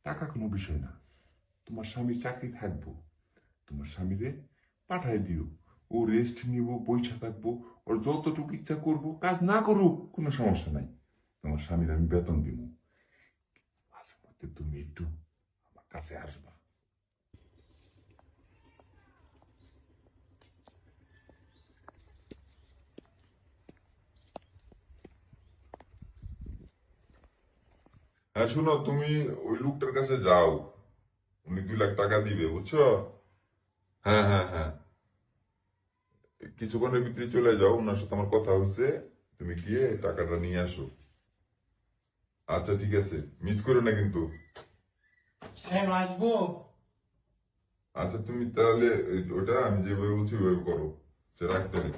টাকা কোনো বিষয় না। তোমার স্বামীর চাকরি থাকবো, তোমার স্বামীরে পাঠাই দিও। ও রেস্ট নিব, বইসা থাকবো, ওর যতটুকু ইচ্ছা করবো, কাজ না করুক কোনো সমস্যা নাই। তোমার স্বামীর আমি বেতন দিব। মাঝে মধ্যে তুমি একটু আমার কাছে আসবা। হ্যাঁ শুনো, তুমি ওই লোকটার কাছে যাও, উনি 2 লাখ টাকা দিবে, বুঝছো? হ্যাঁ হ্যাঁ হ্যাঁ, কিছুক্ষণের ভিতরে চলে যাও, ওনার সাথে আমার কথা হচ্ছে। তুমি গিয়ে টাকাটা নিয়ে আসো। আচ্ছা ঠিক আছে, মিস করো না কিন্তু। সাহেব আসবো। আচ্ছা তুমি তাহলে ওটা আমি যেভাবে বলছি ওইভাবে করো। সে রাখতে নেই।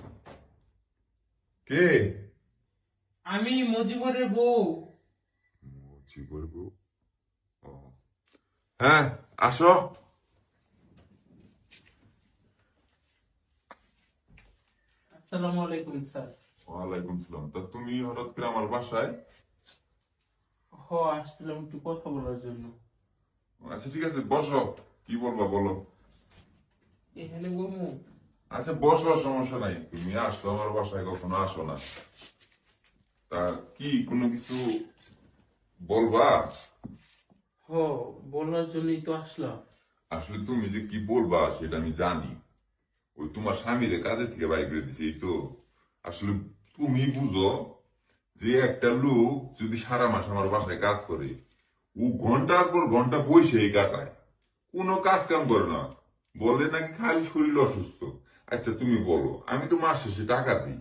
কে? আমি মজিবরের বউ। জি বলবো। ও, হ্যাঁ, আসো। আসসালামু আলাইকুম স্যার। ওয়ালাইকুম সালাম। তা তুমি হঠাৎ করে আমার বাসায়? আসছিলাম একটু কথা বলার জন্য। আচ্ছা ঠিক আছে, বসো। কি বলবা বলো। এখানে বলবো। আচ্ছা বসো, সমস্যা নাই। তুমি আসছো আমার বাসায়, কখনো আসো না। তা কি কোনো কিছু বলবা? হ, বলার জন্যই তো আসলাম। আসলে তুমি যে কি বলবা সেটা আমি জানি। ওই তোমার স্বামীরে কাজে থেকে বাইর করে দিছে, এই তো। আসলে তুমি বুঝো যে একটা লোক যদি সারা মাস আমার বাসায় কাজ করে, ও ঘন্টার পর ঘন্টা বসেই কাটায়, কোনো কাজ কাম করে না, বলে নাকি খালি শরীর অসুস্থ। আচ্ছা তুমি বলো, আমি তো মাস শেষে টাকা দিই,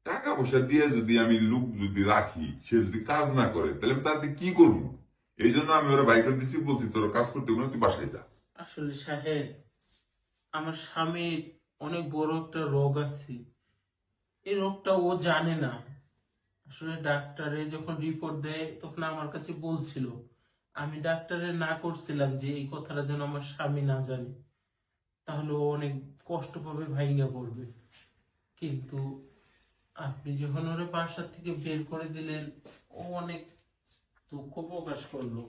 টাকা পয়সা দিয়ে যদি আমি লোক যদি রাখি, সে যদি কাজ না করে, তাহলে আমি তাতে কি করবো? এই জন্য আমি ওরা বাইক দিছি, বলছি তোর কাজ করতে হবে না, তুই বাসায় যা। আসলে সাহেব, আমার স্বামীর অনেক বড় একটা রোগ আছে। এই রোগটা ও জানে না। আসলে ডাক্তারে যখন রিপোর্ট দেয় তখন আমার কাছে বলছিল, আমি ডাক্তারে না করছিলাম যে এই কথাটা যেন আমার স্বামী না জানে, তাহলে ও অনেক কষ্ট পাবে, ভাইঙ্গা পড়বে। কিন্তু আপনি যখন ওরে বাসা থেকে বের করে দিলেন, ও অনেক দুঃখ প্রকাশ করলো।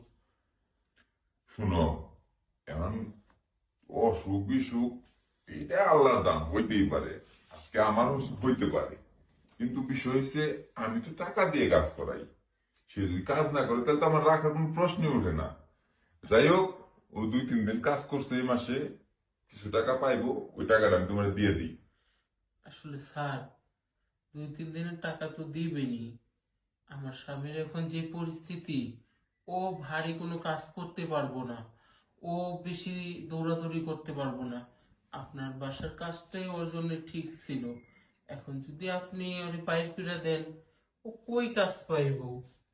শুনো, এখন অসুখ বিসুখ এটা আল্লাহর দান, হইতেই পারে। আজকে আমারও হইতে পারে, কিন্তু বিষয় হচ্ছে আমি তো টাকা দিয়ে কাজ করাই। সে যদি কাজ না করে তাহলে তো আমার রাখার কোনো প্রশ্নই ওঠে না। যাই হোক, ও 2-3 দিন কাজ করছে এই মাসে, কিছু টাকা পাইবো, ওই টাকাটা আমি তোমার দিয়ে দিই। আসলে স্যার, 2-3 দিনের টাকা তো দিবেনি। আমার স্বামীর এখন যে পরিস্থিতি, ও ভারী কোনো কাজ করতে পারবো না, ও বেশি দৌড়াদৌড়ি করতে পারবো না। আপনার বাসার কাজটাই ওর জন্য ঠিক ছিল। এখন যদি আপনি ওর বাইর করে দেন, ও কই কাজ পাইবো?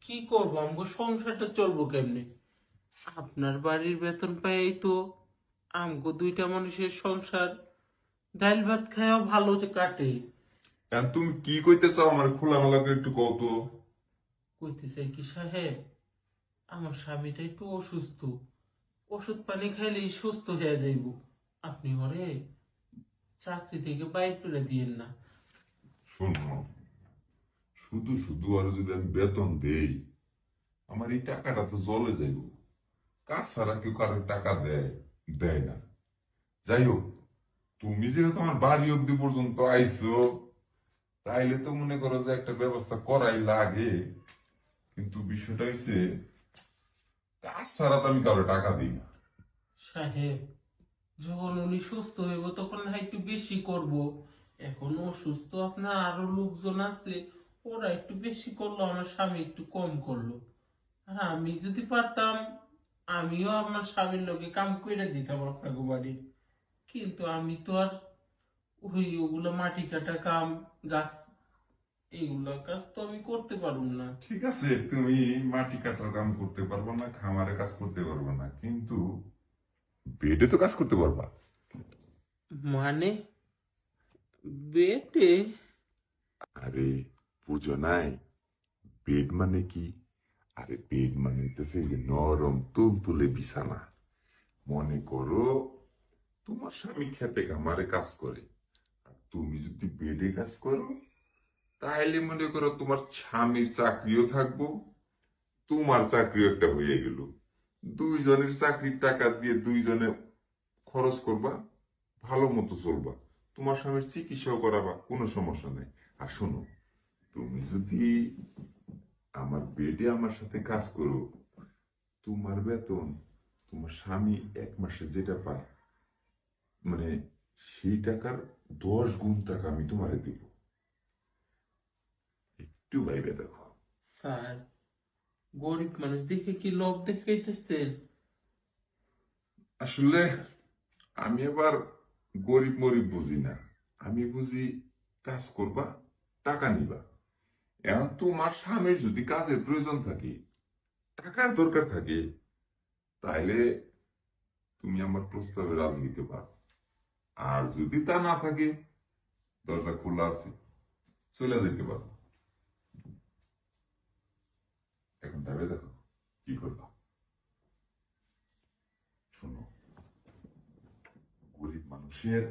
কি করবো? আমগো সংসারটা চলবো কেমনে? আপনার বাড়ির বেতন পাই তো আমগো দুইটা মানুষের সংসার ডাল ভাত খাওয়া ভালো যে কাটে। এখন তুমি কি কইতে চাও আমার খোলামেলা করে একটু কও তো। কইতে চাই কি সাহেব, আমার স্বামীটা একটু অসুস্থ, ওষুধ পানি খাইলেই সুস্থ হয়ে যাইব। আপনি ওরে চাকরি থেকে বাইর করে দিয়েন না। শোনো, শুধু শুধু আর যদি আমি বেতন দেই, আমার এই টাকাটা তো জলে যাইব। কাজ ছাড়া কেউ কারোর টাকা দেয়? দেয় না। যাই হোক, তুমি যেহেতু আমার বাড়ি অব্দি পর্যন্ত আইছো, তাইলে তো মনে করো যে একটা ব্যবস্থা করাই লাগে। কিন্তু বিষয়টা হচ্ছে, কাজ ছাড়া তো আমি কারো টাকা দিই না। সাহেব, যখন উনি সুস্থ হইব তখন না হয় একটু বেশি করব। এখন অসুস্থ, আপনার আরো লোকজন আছে, ওরা একটু বেশি করলো, আমার স্বামী একটু কম করলো। আর আমি যদি পারতাম, আমিও আমার স্বামীর লোকে কাম করে দিতাম আপনাকে বাড়ি। কিন্তু আমি তো আর ওগুলো মাটি কাটা কাম, গাছ, এইগুলা কাজ তো আমি করতে পারবো না। ঠিক আছে, তুমি মাটি কাটার কাম করতে পারবো না, খামারে কাজ করতে পারবো না, কিন্তু বেডে তো কাজ করতে পারবা। মানে বেটে? আরে বুঝো নাই, বেড মানে কি? আরে বেড মানে হইতেছে এই যে নরম তুলতুলে বিছানা। মনে করো তোমার স্বামী খেতে খামারে কাজ করে, আর তুমি যদি বেডে কাজ করো, তাহলে মনে করো তোমার স্বামীর চাকরিও থাকবো, তোমার চাকরিও একটা হয়ে গেল। দুইজনের চাকরির টাকা দিয়ে দুইজনে খরচ করবা, ভালো মতো চলবা, তোমার স্বামীর চিকিৎসাও করাবা, কোনো সমস্যা নেই। আর শোনো, তুমি যদি আমার বেডে আমার সাথে কাজ করো, তোমার বেতন তোমার স্বামী এক মাসে যেটা পায়, মানে সেই টাকার 10 গুণ টাকা আমি তোমারে দিব। একটু ভাইবে দেখো। স্যার, গরিব মানুষ দেখে কি লোভ দেখাইতেছেন? আসলে আমি আবার গরিব মরিব বুঝি না, আমি বুঝি কাজ করবা, টাকা নিবা। এখন তোমার স্বামীর যদি কাজের প্রয়োজন থাকে, টাকার দরকার থাকে, তাইলে তুমি আমার প্রস্তাবে রাজি দিতে পারো। আর যদি তা না থাকে, দরজা খোলা আছে, চলে যেতে পারো। এখন ভেবে দেখো কি করবা। শোনো, গরিব মানুষের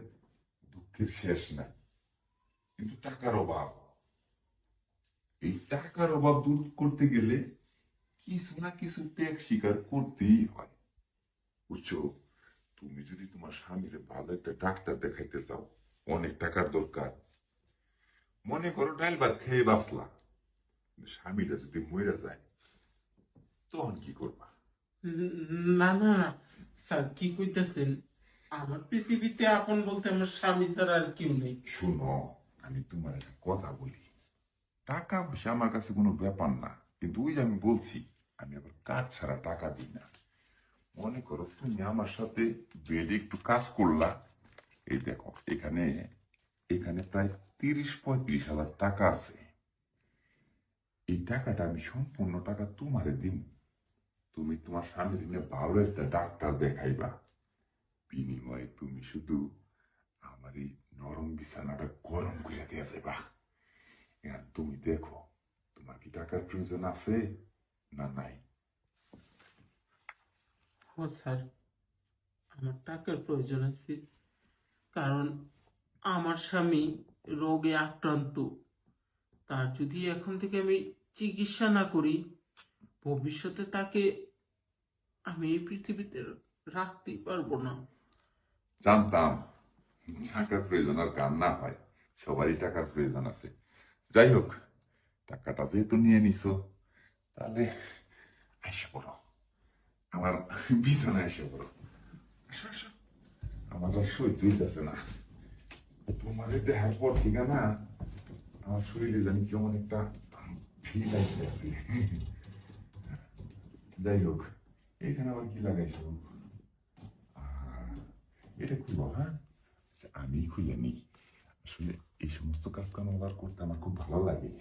দুঃখের শেষ নাই, কিন্তু টাকার অভাব। এই টাকার অভাব দূর করতে গেলে কিছু না কিছু ত্যাগ স্বীকার করতেই হয়, বুঝছো? তুমি যদি তোমার স্বামীর ভালো একটা ডাক্তার দেখাইতে চাও, অনেক টাকার দরকার। মনে করো ডাল ভাত খেয়ে বাঁচলা, কিন্তু স্বামীটা যদি মরে যায়, তখন কি করবা? না না না, স্যার কি কইতেছেন? আমার পৃথিবীতে আপন বলতে আমার স্বামী ছাড়া আর কেউ নেই। শুনো, আমি তোমার একটা কথা বলি, টাকা পয়সা আমার কাছে কোনো ব্যাপার না, কিন্তু ওই যে আমি বলছি, আমি আবার কাজ ছাড়া টাকা দিই না। মনে করো তুমি আমার সাথে বেডে একটু কাজ করলা, এই দেখো এখানে এখানে প্রায় 30-35 হাজার টাকা আছে। এই টাকাটা আমি সম্পূর্ণ টাকা তোমারে দিন, তুমি তোমার স্বামীর নিয়ে ভালো একটা ডাক্তার দেখাইবা। বিনিময়ে তুমি শুধু আমার এই নরম বিছানাটা গরম করে দিয়ে যাবা। এখন তুমি দেখো, তোমার কি টাকার প্রয়োজন আছে না নাই? ও স্যার, আমার টাকার প্রয়োজন আছে, কারণ আমার স্বামী রোগে আক্রান্ত। তার যদি এখন থেকে আমি চিকিৎসা না করি, ভবিষ্যতে তাকে আমি এই পৃথিবীতে রাখতেই পারবো না। জানতাম টাকার প্রয়োজন আর কার না হয়, সবারই টাকার প্রয়োজন আছে। যাই হোক, টাকাটা যেহেতু নিয়ে নিছো, তাহলে এসে পড়ো আমার বিছানায়, এসে পড়ো। আসো, আসো। আমার আর সহ্য হইতেছে না, তোমারে দেখার পর থেকে না আমার শরীরে জানি কেমন একটা ফিল আসতেছে। যাই হোক, এখানে আবার কি লাগাইছো? এটা খুলবো, হ্যাঁ? আচ্ছা, আমি খুলে নিই। আসলে এই সমস্ত কাজ কাম আবার করতে আমার খুব ভালো লাগে,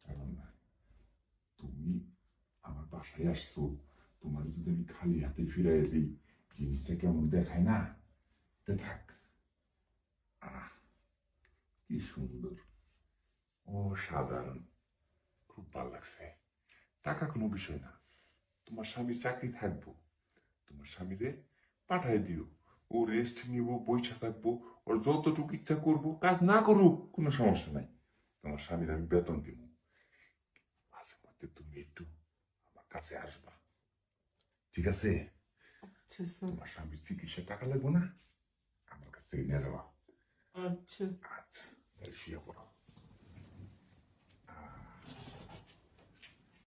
কারণ তুমি আমার বাসায় আসছো, তোমার যদি আমি খালি হাতে ফিরাই দিই, জিনিসটা কেমন দেখায় না? এটা থাক। আহ, কি সুন্দর, অসাধারণ, খুব ভালো লাগছে। টাকা কোনো বিষয় না, তোমার স্বামীর চাকরি থাকবো, তোমার স্বামীরে পাঠাই দিও, ও রেস্ট নিব, বইসা থাকবো, ওর যতটুকু ইচ্ছা করবো, কাজ না করুক কোনো সমস্যা নাই, তোমার স্বামীর আমি বেতন দিব। মাঝে মধ্যে তুমি একটু আমার কাছে আসবা, ঠিক আছে? আচ্ছা স্যার। তোমার স্বামীর চিকিৎসা টাকা লাগবো না, আমার কাছ থেকে নিয়ে যাওয়া। আচ্ছা। আচ্ছা, তাহলে শুয়ে পড়ো।